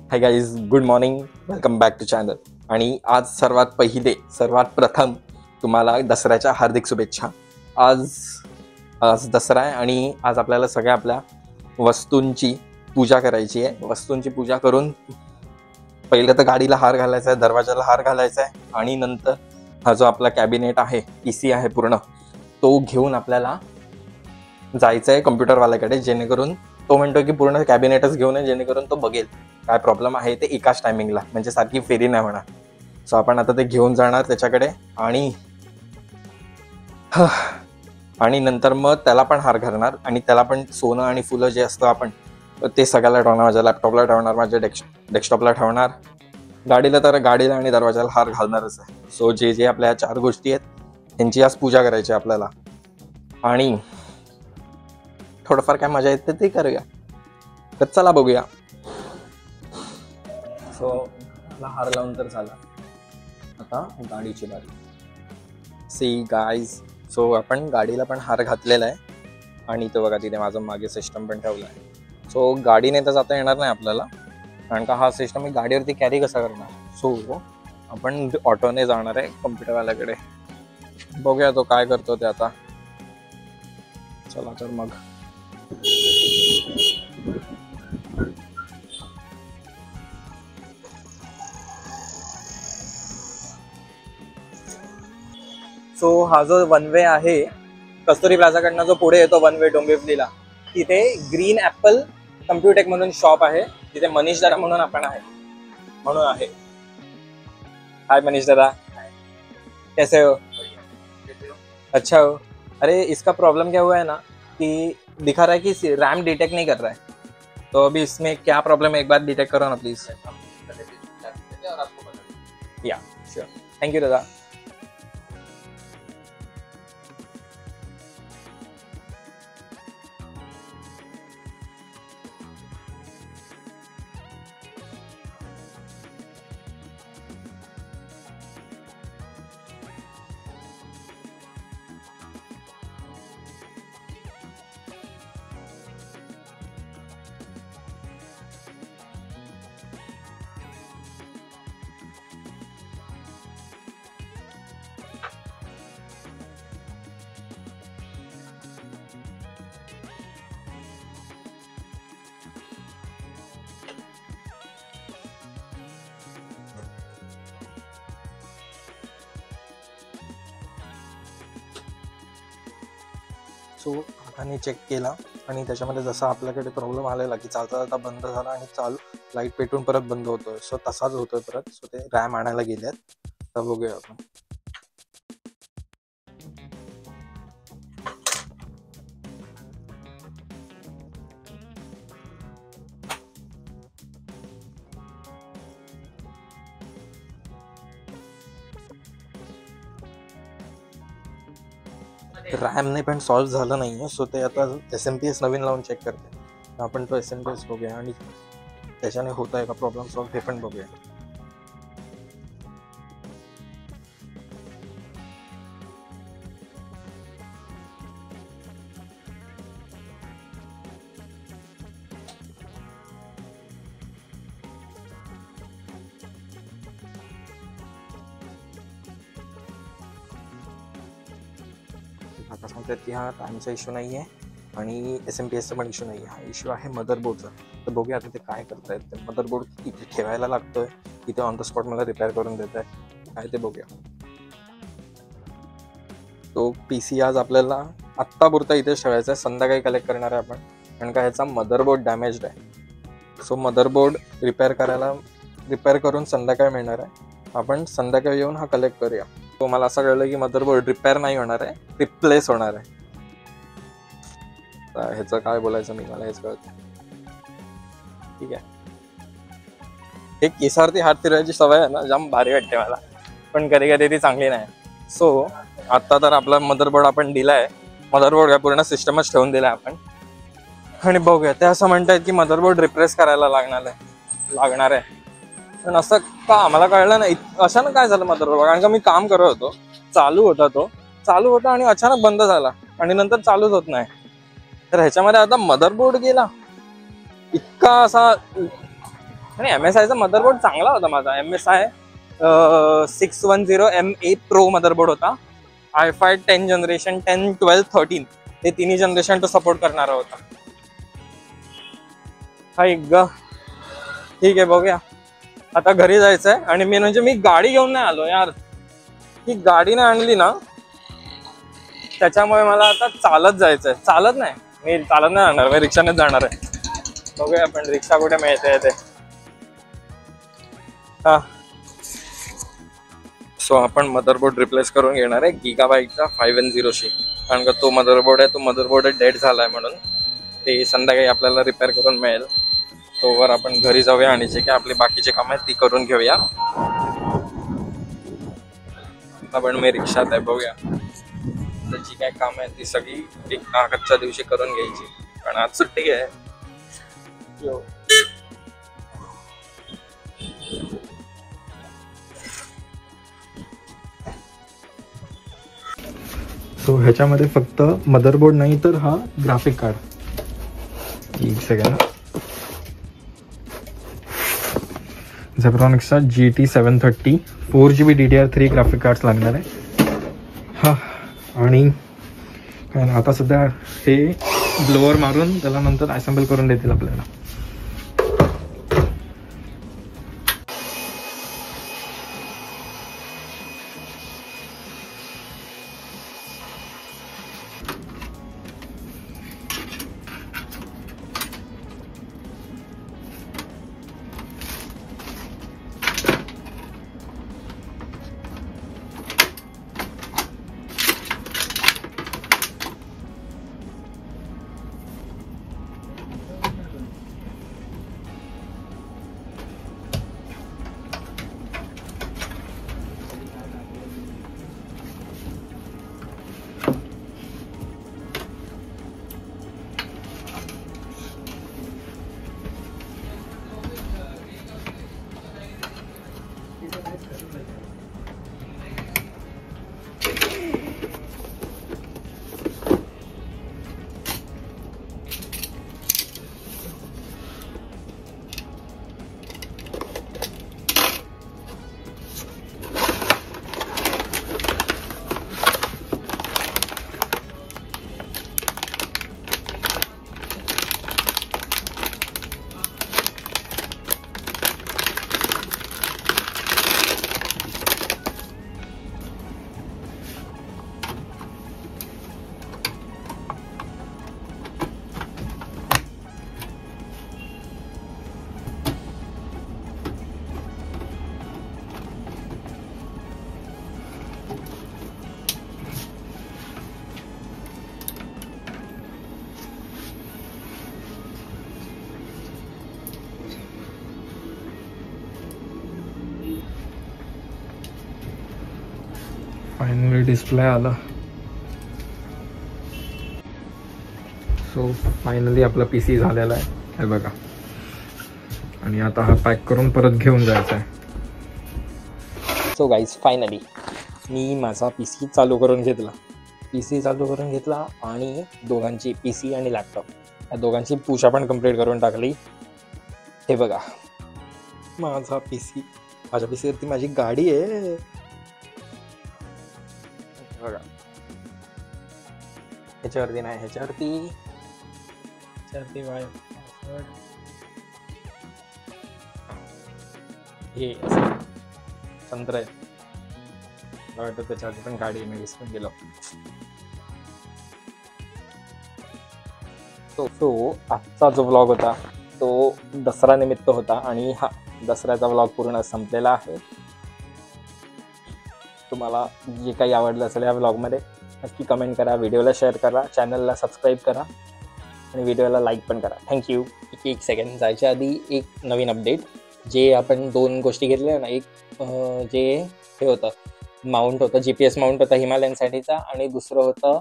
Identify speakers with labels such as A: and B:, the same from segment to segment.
A: High guys, good morning, welcome back to channel. आणि आज सर्वात प्रथम तुम्हाला दसऱ्याच्या हार्दिक शुभेच्छा. आज दसरा आहे आणि आज आपल्याला सगळ्या आपल्या वस्तूंची पूजा करायची आहे. वस्तूंची पूजा करून पहिलं तर गाडीला हार घालायचा आहे, दरवाजाला हार घालायचा आहे आणि नंतर हा जो आपला कॅबिनेट आहे, PC आहे पूर्ण, तो घेऊन आपल्याला जायचं आहे कम्प्युटरवाल्याकडे, जेणेकरून तो म्हणतो की पूर्ण कॅबिनेटच घेऊन ये, जेणेकरून तो बघेल काय प्रॉब्लेम आहे ते एकाच टायमिंगला, म्हणजे सारखी फेरी नाही होणार. सो आपण आता ते घेऊन जाणार त्याच्याकडे आणि नंतर मग त्याला पण हार घालणार आणि त्याला पण सोनं आणि फुलं जे असतं आपण ते सगळ्याला ठेवणार. माझ्या लॅपटॉपला ठेवणार, माझ्या डेस्कटॉपला ठेवणार, गाडीला आणि दरवाजाला हार घालणारच आहे. सो जे आपल्या 4 गोष्टी आहेत त्यांची आज पूजा करायची आपल्याला आणि थोडंफार काय मजा येते ते करूया. तर चला बघूया. सो आपला हार लावून तर झाला, आता गाडीची बारी. सी गाईज, सो आपण गाडीला पण हार घातलेला आहे आणि तो बघा तिथे माझं मागे सिस्टम पण ठेवला आहे. सो गाडीने तर जाता येणार नाही आपल्याला, कारण का हा सिस्टम मी गाडीवरती कॅरी कसा करणार. सो आपण ऑटोने जाणार आहे कम्प्युटरवाल्याकडे. बघूया तो काय करतो ते आता. चला तर मग. सो हा जो वन वे आहे कस्तुरी प्लाझाकडनं जो पुढे येतो वन वे डोंबिवलीला, तिथे ग्रीन ॲपल कम्प्युटेक म्हणून शॉप आहे, तिथे मनीष दादा म्हणून आहे. हाय मनीष दादा, कैसे हो? अच्छा हो. अरे इसका प्रॉब्लम क्या हुआ है ना कि दिखा रहा है कि रैम डिटेक्ट नहीं कर रहा है, तो अभी इसमें क्या प्रॉब्लम है एक बार डिटेक्ट करो ना प्लीज. या श्योर, थैंक यू दादा. सो हाताने चेक केला आणि त्याच्यामध्ये जसा आपल्याकडे प्रॉब्लेम आलेला की चालता बंद झाला आणि लाईट पेटून परत बंद होतोय, सो तसाच होतोय परत. सो ते रॅम आणायला गेलेत, तर बघूया आपण. रॅमने पण सॉल्व्ह झालं नाही आहे, सो ते आता SMPS नवीन लावून चेक करते. आपण तो SMPS बघूया आणि त्याच्याने होत आहे का प्रॉब्लेम सॉल्व्ह हे पण बघूया. आता सांगतात की हा टाईमचा इश्यू नाही आहे आणि SMPSचा पण इश्यू नाही आहे, हा इश्यू आहे मदरबोर्डचा. तर बघूया आता ते काय करतायत. ते मदरबोर्ड इथे ठेवायला लागतोय, इथे ऑन द स्पॉट मला रिपेअर करून देत आहे काय ते बघूया. तो PC आज आपल्याला आत्तापुरता इथेच ठेवायचा आहे, संध्याकाळी कलेक्ट करणार आहे आपण, कारण का ह्याचा मदरबोर्ड डॅमेज्ड आहे. सो मदरबोर्ड रिपेअर करून संध्याकाळी मिळणार आहे. आपण संध्याकाळी येऊन हा कलेक्ट करूया. तो मला असं कळलं की मदरबोर्ड रिपेअर नाही होणार आहे, रिप्लेस होणार आहे. तर ह्याचं काय बोलायचं मला हेच कळतं. ठीक आहे, एक केसावरती हात फिरवायची सवय आहे ना, जाम भारी वाटते मला, पण कधी कधी ती चांगली नाही. सो आता तर आपला मदरबोर्ड आपण दिलाय, मदरबोर्ड काय पूर्ण सिस्टमच ठेवून दिलाय आपण, आणि बघूया. ते असं म्हणतायत की मदरबोर्ड रिप्लेस करायला लागणार आहे. पण असं का आम्हाला कळलं नाही. अचानक काय झालं मदरबोर्ड, कारण का मी काम करत होतो, चालू होता आणि अचानक बंद झाला आणि नंतर चालूच होत नाही. तर ह्याच्यामध्ये आता मदरबोर्ड गेला, इतका असा आणि MSIचा मदरबोर्ड चांगला होता माझा. MSI 610MA Pro मदरबोर्ड होता. i5 10 जनरेशन 10, 12, 13 हे तिन्ही जनरेशन तो सपोर्ट करणारा होता. ठीक आहे, बघूया. आता घरी जायचंय आणि मी गाडी घेऊन नाही आलो यार. ही गाडी नाही आणली ना, त्याच्यामुळे मला आता चालत जायचंय. चालत नाही, मी चालत नाही जाणार, मी रिक्षानेच जाणार आहे. बघूया आपण रिक्षा कुठे मिळते ते. हा, सो आपण मदरबोर्ड रिप्लेस करून घेणार आहे गिगाबाईटचा 510शी. कारण का तो मदरबोर्ड डेड झालाय, म्हणून ते संध्याकाळी आपल्याला रिपेअर करून मिळेल. तोवर आपण घरी जाऊया आणि जे काय आपली बाकीचे काम आहेत ती करून घेऊया. आपण मी रिक्षात आहे, बघूया जी काय काम आहे ती सगळी एक आजच्या दिवशी करून घ्यायची, कारण आज सुट्टी आहे. सो ह्याच्यामध्ये फक्त मदरबोर्ड नाही तर हा ग्राफिक कार्ड. एक सेकंड. झेब्रॉनिक्सचा GT 730 4GB DDR3 graphic cards लागणार आहे. हा, आणि आता सध्या हे ब्लोअर मारून त्याला नंतर असेंबल करून देतील आपल्याला. फायनली डिस्प्ले आला. सो फायनली आपला PC झालेला आहे, हे बघा. आणि आता हा पॅक करून परत घेऊन जायचा आहे. सो गाईज, फायनली मी माझा PC चालू करून घेतला आणि दोघांची PC आणि लॅपटॉप या दोघांची पूजा पण कंप्लीट करून टाकली. हे बघा माझा PC. माझ्या PC वरती माझी गाडी आहे बघा. ह्याच्यावरती नाही, ह्याच्यावरती हे संत्र आहे वाटतं, त्याच्यावरती पण गाडी मी विसरून गेलो. सो आजचा जो व्लॉग होता तो दसरा निमित्त होता आणि हा दसऱ्याचा व्लॉग पूर्ण संपलेला आहे. तुम्हाला जे काही आवडलं असेल या व्लॉगमध्ये नक्की कमेंट करा, व्हिडिओला शेअर करा, चॅनलला सबस्क्राईब करा आणि व्हिडिओला लाईक पण करा. थँक्यू. एक सेकंड जायच्या आधी एक नवीन अपडेट. जे आपण 2 गोष्टी घेतल्या ना, एक जे हे होतं माउंट होतं, GPS माउंट होता हिमालयनसाठीचा, आणि दुसरं होतं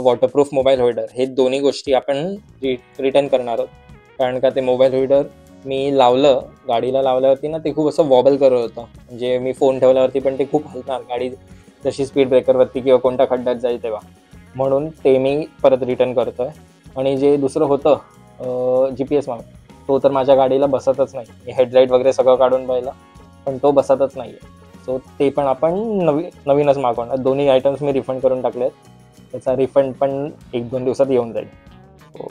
A: वॉटरप्रूफ मोबाईल होल्डर. हे दोन्ही गोष्टी आपण रिटर्न करणार आहोत. कारण का ते मोबाईल होल्डर मी गाडीला लावल्यावरती ना ते खूप असं वॉबल करत होतं. म्हणजे मी फोन ठेवल्यावरती पण ते खूप हलणार गाडी जशी स्पीड ब्रेकरवरती किंवा कोणत्या खड्ड्यात जाईल तेव्हा. म्हणून ते मी परत रिटर्न करतो आहे. आणि जे दुसरं होतं GPS माउंट तो तर माझ्या गाडीला बसतच नाही. मी हेडलाईट वगैरे सगळं काढून पाहिलं पण तो बसतच नाही आहे. सो ते पण आपण नवीनच मागवणार. दोन्ही आयटम्स मी रिफंड करून टाकलेत. त्याचा रिफंड पण 1-2 दिवसात येऊन जाईल. सो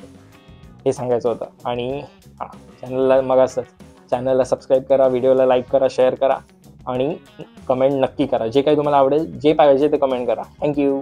A: हे सांगायचं होतं. आणि हां, चॅनलला मग असंच चॅनलला सबस्क्राईब करा, व्हिडिओला लाईक करा, शेअर करा आणि कमेंट नक्की करा. जे काही तुम्हाला आवडेल, जे पाहिजे ते कमेंट करा. थँक्यू.